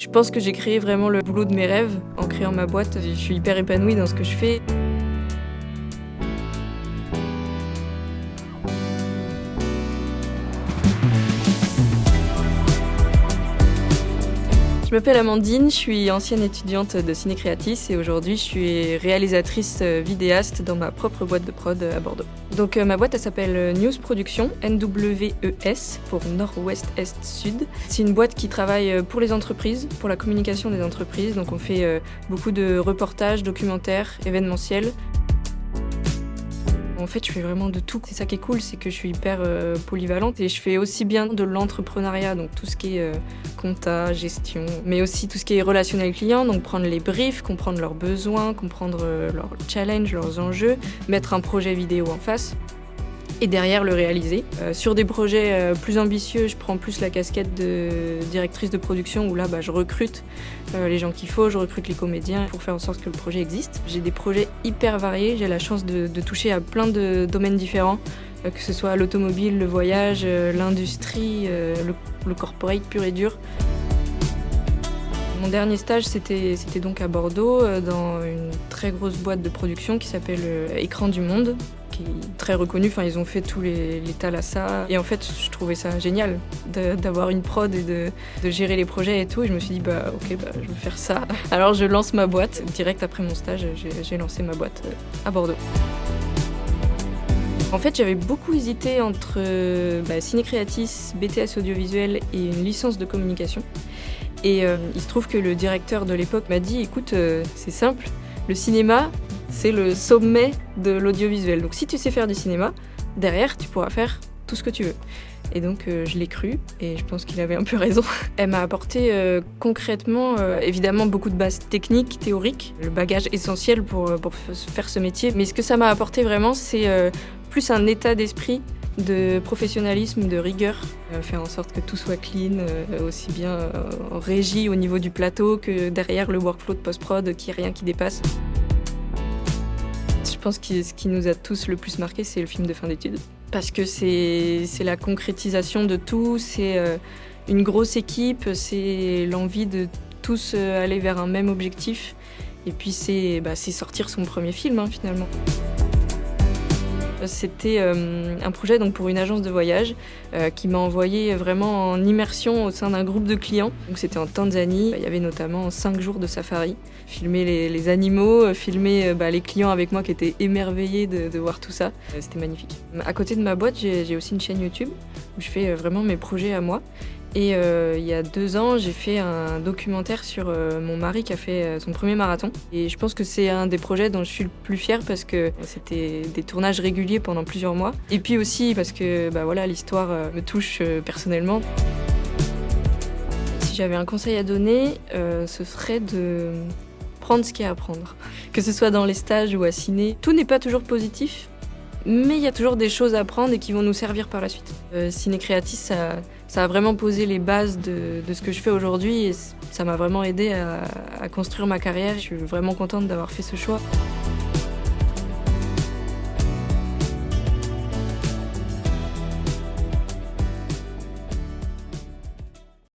Je pense que j'ai créé vraiment le boulot de mes rêves en créant ma boîte. Je suis hyper épanouie dans ce que je fais. Je m'appelle Amandine, je suis ancienne étudiante de Ciné Creatis et aujourd'hui je suis réalisatrice vidéaste dans ma propre boîte de prod à Bordeaux. Donc ma boîte elle s'appelle News Production, NWES pour Nord-Ouest Est Sud. C'est une boîte qui travaille pour les entreprises, pour la communication des entreprises. Donc on fait beaucoup de reportages, documentaires, événementiels. En fait, je fais vraiment de tout. C'est ça qui est cool, c'est que je suis hyper polyvalente et je fais aussi bien de l'entrepreneuriat, donc tout ce qui est compta, gestion, mais aussi tout ce qui est relationnel client, donc prendre les briefs, comprendre leurs besoins, comprendre leurs challenges, leurs enjeux, mettre un projet vidéo en face et derrière le réaliser. Sur des projets plus ambitieux, je prends plus la casquette de directrice de production où là je recrute les gens qu'il faut, je recrute les comédiens pour faire en sorte que le projet existe. J'ai des projets hyper variés, j'ai la chance de toucher à plein de domaines différents, que ce soit l'automobile, le voyage, l'industrie, le corporate pur et dur. Mon dernier stage, c'était donc à Bordeaux, dans une très grosse boîte de production qui s'appelle Écran du Monde, qui est très reconnue. Enfin, ils ont fait tous les Thalassa. Et en fait, je trouvais ça génial d'avoir une prod et de gérer les projets et tout. Et je me suis dit, ok, je vais faire ça. Alors, je lance ma boîte. Direct après mon stage, j'ai lancé ma boîte à Bordeaux. En fait, j'avais beaucoup hésité entre Ciné Creatis, BTS audiovisuel et une licence de communication. Et il se trouve que le directeur de l'époque m'a dit, écoute, c'est simple, le cinéma, c'est le sommet de l'audiovisuel. Donc si tu sais faire du cinéma, derrière, tu pourras faire tout ce que tu veux. Et donc je l'ai cru et je pense qu'il avait un peu raison. Elle m'a apporté concrètement, évidemment, beaucoup de bases techniques, théoriques, le bagage essentiel pour faire ce métier. Mais ce que ça m'a apporté vraiment, c'est plus un état d'esprit de professionnalisme, de rigueur, faire en sorte que tout soit clean, aussi bien en régie au niveau du plateau que derrière le workflow de post-prod, qu'il n'y ait rien qui dépasse. Je pense que ce qui nous a tous le plus marqué, c'est le film de fin d'études. Parce que c'est la concrétisation de tout, c'est une grosse équipe, c'est l'envie de tous aller vers un même objectif. Et puis c'est sortir son premier film, finalement. C'était un projet donc, pour une agence de voyage qui m'a envoyé vraiment en immersion au sein d'un groupe de clients. Donc, c'était en Tanzanie. Il y avait notamment 5 jours de safari. Filmer les animaux, filmer les clients avec moi qui étaient émerveillés de voir tout ça. C'était magnifique. À côté de ma boîte, j'ai aussi une chaîne YouTube où je fais vraiment mes projets à moi. Et il y a 2 ans, j'ai fait un documentaire sur mon mari qui a fait son premier marathon. Et je pense que c'est un des projets dont je suis le plus fière parce que c'était des tournages réguliers pendant plusieurs mois. Et puis aussi parce que l'histoire me touche personnellement. Si j'avais un conseil à donner, ce serait de prendre ce qu'il y a à prendre. Que ce soit dans les stages ou à ciné, tout n'est pas toujours positif. Mais il y a toujours des choses à apprendre et qui vont nous servir par la suite. Ciné Creatis, ça a vraiment posé les bases de ce que je fais aujourd'hui et ça m'a vraiment aidé à construire ma carrière. Je suis vraiment contente d'avoir fait ce choix.